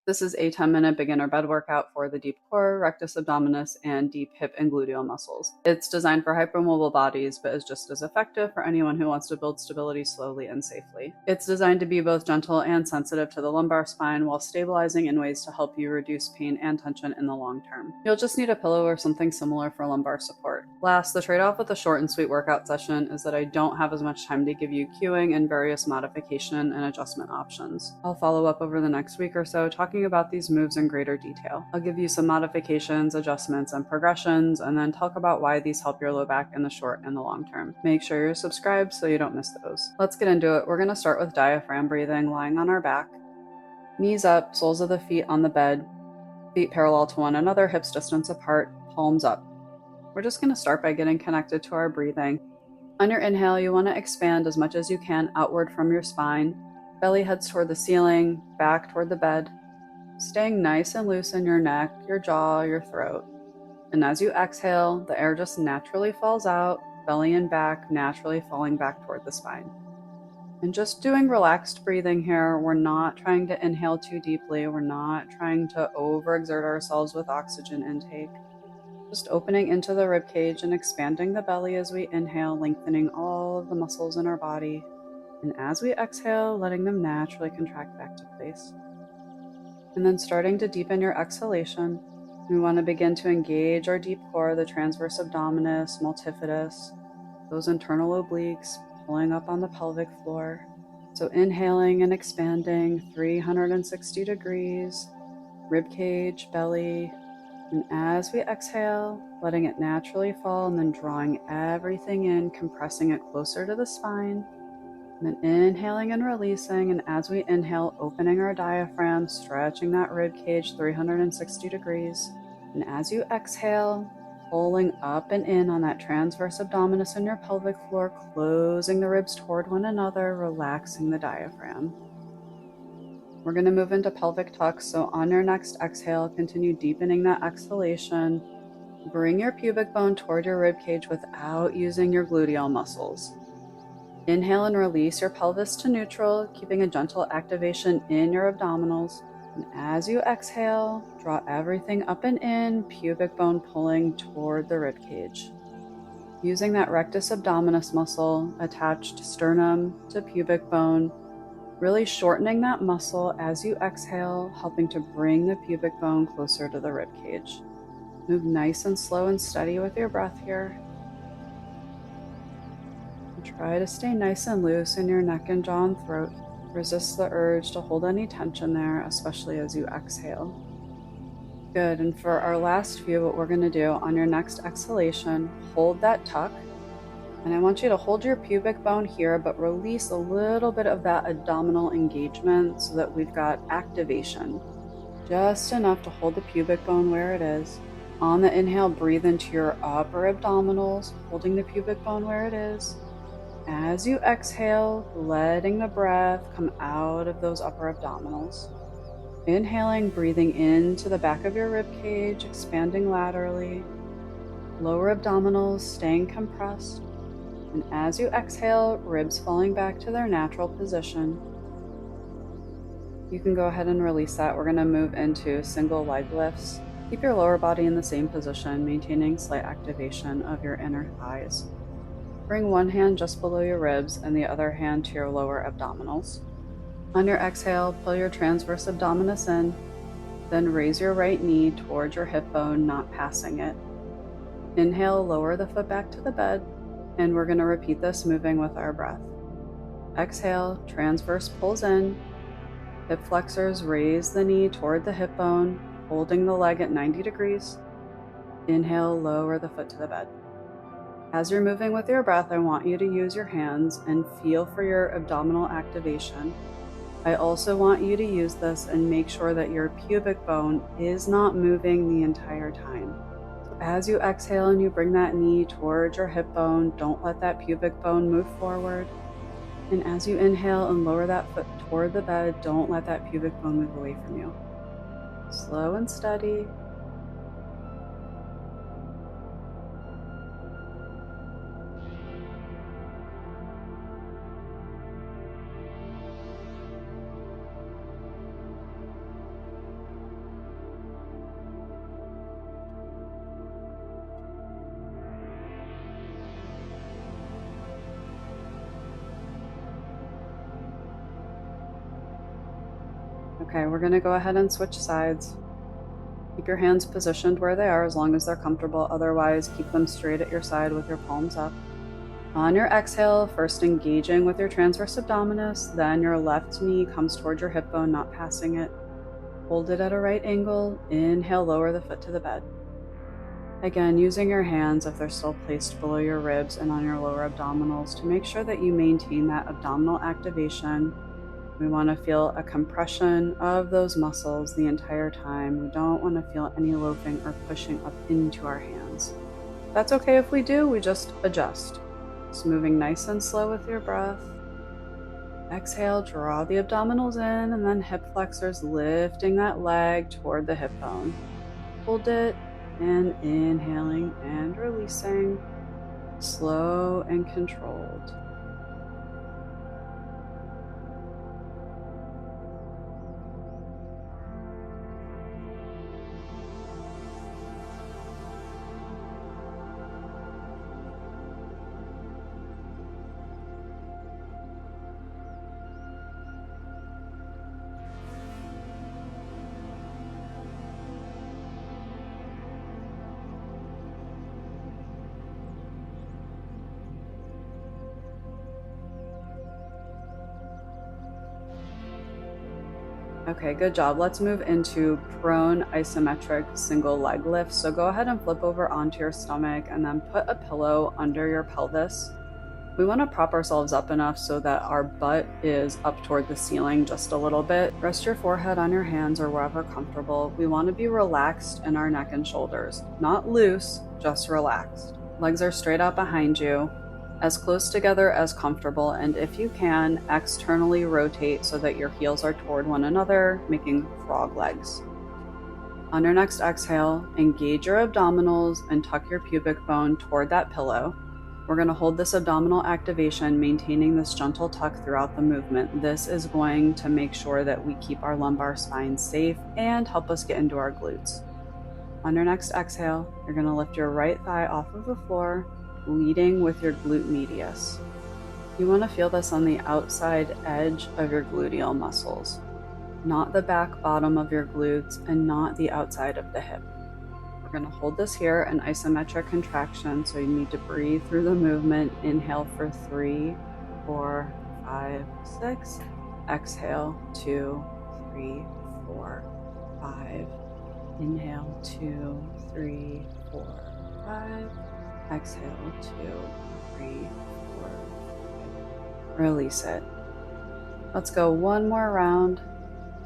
This is a 10-minute beginner bed workout for the deep core, rectus abdominis, and deep hip and gluteal muscles. It's designed for hypermobile bodies, but is just as effective for anyone who wants to build stability slowly and safely. It's designed to be both gentle and sensitive to the lumbar spine while stabilizing in ways to help you reduce pain and tension in the long term. You'll just need a pillow or something similar for lumbar support. Last, the trade-off with a short and sweet workout session is that I don't have as much time to give you cueing and various modification and adjustment options. I'll follow up over the next week or so talking about these moves in greater detail. I'll give you some modifications, adjustments, and progressions, and then talk about why these help your low back in the short and the long term. Make sure you're subscribed so you don't miss those. Let's get into it. We're going to start with diaphragm breathing, lying on our back, knees up, soles of the feet on the bed, feet parallel to one another, hips distance apart, palms up. We're just going to start by getting connected to our breathing. On your inhale, you want to expand as much as you can outward from your spine. Belly heads toward the ceiling, back toward the bed. Staying nice and loose in your neck, your jaw, your throat. And as you exhale, the air just naturally falls out, belly and back naturally falling back toward the spine. And just doing relaxed breathing here. We're not trying to inhale too deeply. We're not trying to overexert ourselves with oxygen intake. Just opening into the ribcage and expanding the belly as we inhale, lengthening all of the muscles in our body. And as we exhale, letting them naturally contract back to place. And then starting to deepen your exhalation, we want to begin to engage our deep core, the transverse abdominis, multifidus, those internal obliques, pulling up on the pelvic floor. So inhaling and expanding 360 degrees, rib cage, belly, and as we exhale, letting it naturally fall and then drawing everything in, compressing it closer to the spine. And then inhaling and releasing, and as we inhale, opening our diaphragm, stretching that rib cage 360 degrees. And as you exhale, pulling up and in on that transverse abdominis in your pelvic floor, closing the ribs toward one another, relaxing the diaphragm. We're going to move into pelvic tuck, so on your next exhale, continue deepening that exhalation. Bring your pubic bone toward your rib cage without using your gluteal muscles. Inhale and release your pelvis to neutral, keeping a gentle activation in your abdominals. And as you exhale, draw everything up and in, pubic bone pulling toward the rib cage. Using that rectus abdominis muscle attached sternum to pubic bone, really shortening that muscle as you exhale, helping to bring the pubic bone closer to the rib cage. Move nice and slow and steady with your breath here. Try to stay nice and loose in your neck and jaw and throat. Resist the urge to hold any tension there, especially as you exhale. Good, and for our last few, what we're going to do on your next exhalation, hold that tuck. And I want you to hold your pubic bone here, but release a little bit of that abdominal engagement so that we've got activation. Just enough to hold the pubic bone where it is. On the inhale, breathe into your upper abdominals, holding the pubic bone where it is. As you exhale, letting the breath come out of those upper abdominals. Inhaling, breathing into the back of your rib cage, expanding laterally. Lower abdominals staying compressed. And as you exhale, ribs falling back to their natural position. You can go ahead and release that. We're going to move into single leg lifts. Keep your lower body in the same position, maintaining slight activation of your inner thighs. Bring one hand just below your ribs and the other hand to your lower abdominals. On your exhale, pull your transverse abdominis in, then raise your right knee towards your hip bone, not passing it. Inhale, lower the foot back to the bed, and we're going to repeat this moving with our breath. Exhale, transverse pulls in, hip flexors raise the knee toward the hip bone, holding the leg at 90 degrees. Inhale, lower the foot to the bed. As you're moving with your breath, I want you to use your hands and feel for your abdominal activation. I also want you to use this and make sure that your pubic bone is not moving the entire time. So as you exhale and you bring that knee towards your hip bone, don't let that pubic bone move forward. And as you inhale and lower that foot toward the bed, don't let that pubic bone move away from you. Slow and steady. Okay, we're gonna go ahead and switch sides. Keep your hands positioned where they are as long as they're comfortable. Otherwise, keep them straight at your side with your palms up. On your exhale, first engaging with your transverse abdominis, then your left knee comes toward your hip bone, not passing it. Hold it at a right angle. Inhale, lower the foot to the bed. Again, using your hands if they're still placed below your ribs and on your lower abdominals to make sure that you maintain that abdominal activation. We want to feel a compression of those muscles the entire time. We don't want to feel any loafing or pushing up into our hands. That's okay if we do, we just adjust. Just moving nice and slow with your breath. Exhale, draw the abdominals in, and then hip flexors lifting that leg toward the hip bone. Hold it, and inhaling and releasing, slow and controlled. Okay, good job. Let's move into prone isometric single leg lift. So go ahead and flip over onto your stomach and then put a pillow under your pelvis. We want to prop ourselves up enough so that our butt is up toward the ceiling just a little bit. Rest your forehead on your hands or wherever comfortable. We want to be relaxed in our neck and shoulders. Not loose, just relaxed. Legs are straight out behind you, as close together as comfortable, and if you can, externally rotate so that your heels are toward one another, making frog legs. On your next exhale, engage your abdominals and tuck your pubic bone toward that pillow. We're going to hold this abdominal activation, maintaining this gentle tuck throughout the movement. This is going to make sure that we keep our lumbar spine safe and help us get into our glutes. On your next exhale, you're going to lift your right thigh off of the floor, leading with your glute medius. You want to feel this on the outside edge of your gluteal muscles, not the back bottom of your glutes and not the outside of the hip. We're going to hold this here, an isometric contraction, so you need to breathe through the movement. Inhale for 3, 4, 5, 6. Exhale, 2, 3, 4, 5. Inhale, 2, 3, 4, 5. Exhale, 2, 3, 4, 5. Release it. Let's go one more round.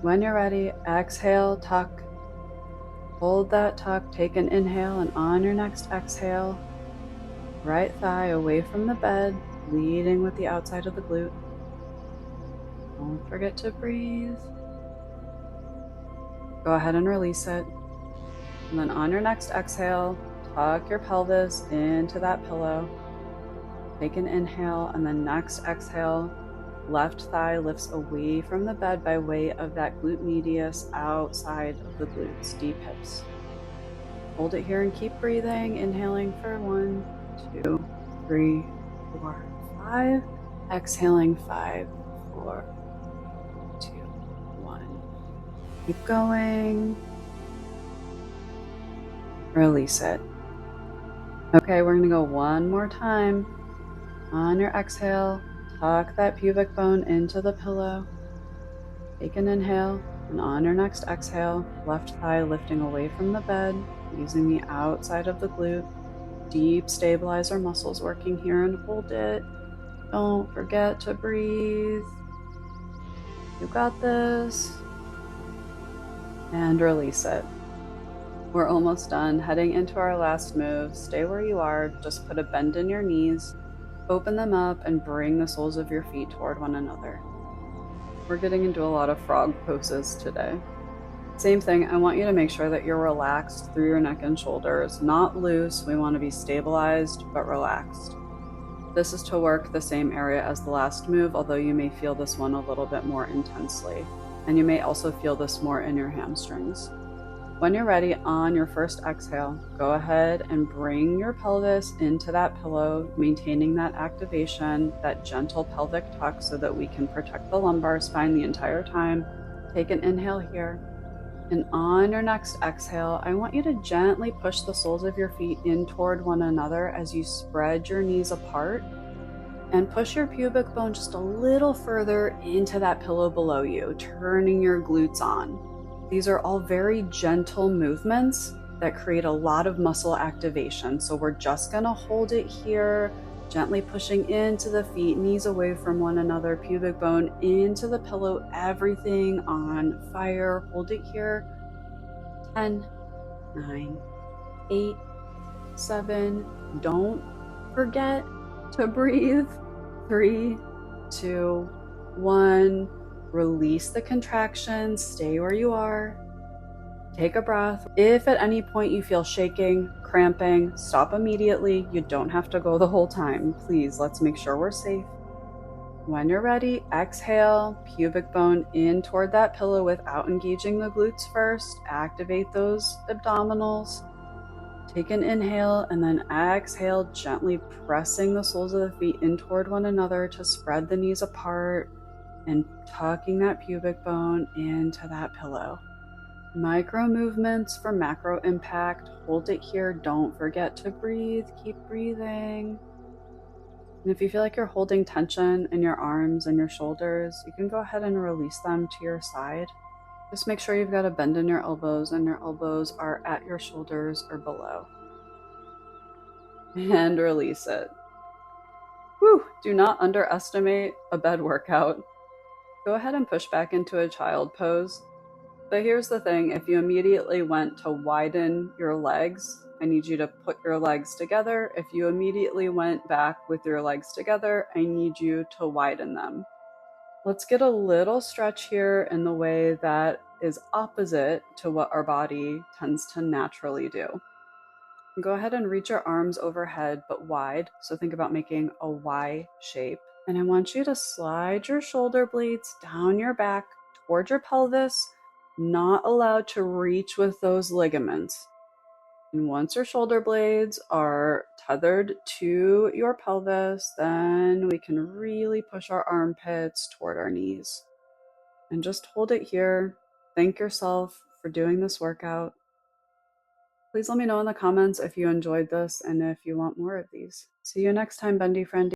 When you're ready, exhale, tuck. Hold that tuck, take an inhale, and on your next exhale, right thigh away from the bed, leading with the outside of the glute. Don't forget to breathe. Go ahead and release it. And then on your next exhale, tuck your pelvis into that pillow. Take an inhale, and then next exhale, left thigh lifts away from the bed by way of that glute medius outside of the glutes, deep hips. Hold it here and keep breathing. Inhaling for 1, 2, 3, 4, 5. Exhaling 5, 4, 2, 1. Keep going. Release it. Okay, we're going to go one more time. On your exhale, tuck that pubic bone into the pillow. Take an inhale, and on your next exhale, left thigh lifting away from the bed, using the outside of the glute. Deep stabilizer muscles working here, and hold it. Don't forget to breathe. You got this. And release it. We're almost done. Heading into our last move. Stay where you are. Just put a bend in your knees. Open them up and bring the soles of your feet toward one another. We're getting into a lot of frog poses today. Same thing, I want you to make sure that you're relaxed through your neck and shoulders, not loose. We want to be stabilized but relaxed. This is to work the same area as the last move, although you may feel this one a little bit more intensely. And you may also feel this more in your hamstrings. When you're ready, on your first exhale, go ahead and bring your pelvis into that pillow, maintaining that activation, that gentle pelvic tuck so that we can protect the lumbar spine the entire time. Take an inhale here. And on your next exhale, I want you to gently push the soles of your feet in toward one another as you spread your knees apart and push your pubic bone just a little further into that pillow below you, turning your glutes on. These are all very gentle movements that create a lot of muscle activation. So we're just gonna hold it here, gently pushing into the feet, knees away from one another, pubic bone into the pillow, everything on fire. Hold it here. 10, 9, 8, 7. Don't forget to breathe. 3, 2, 1. Release the contractions. Stay where you are. Take a breath. If at any point you feel shaking, cramping, stop immediately. You don't have to go the whole time. Please, let's make sure we're safe. When you're ready, exhale, pubic bone in toward that pillow without engaging the glutes first. Activate those abdominals. Take an inhale and then exhale, gently pressing the soles of the feet in toward one another to spread the knees apart and tucking that pubic bone into that pillow. Micro movements for macro impact. Hold it here. Don't forget to breathe. Keep breathing. And if you feel like you're holding tension in your arms and your shoulders, you can go ahead and release them to your side. Just make sure you've got a bend in your elbows and your elbows are at your shoulders or below. And release it. Whew, do not underestimate a bed workout. Go ahead and push back into a child pose. But here's the thing, if you immediately went to widen your legs, I need you to put your legs together. If you immediately went back with your legs together, I need you to widen them. Let's get a little stretch here in the way that is opposite to what our body tends to naturally do. Go ahead and reach your arms overhead, but wide. So think about making a Y shape. And I want you to slide your shoulder blades down your back towards your pelvis, not allowed to reach with those ligaments. And once your shoulder blades are tethered to your pelvis, then we can really push our armpits toward our knees. And just hold it here. Thank yourself for doing this workout. Please let me know in the comments if you enjoyed this and if you want more of these. See you next time, bendy friend.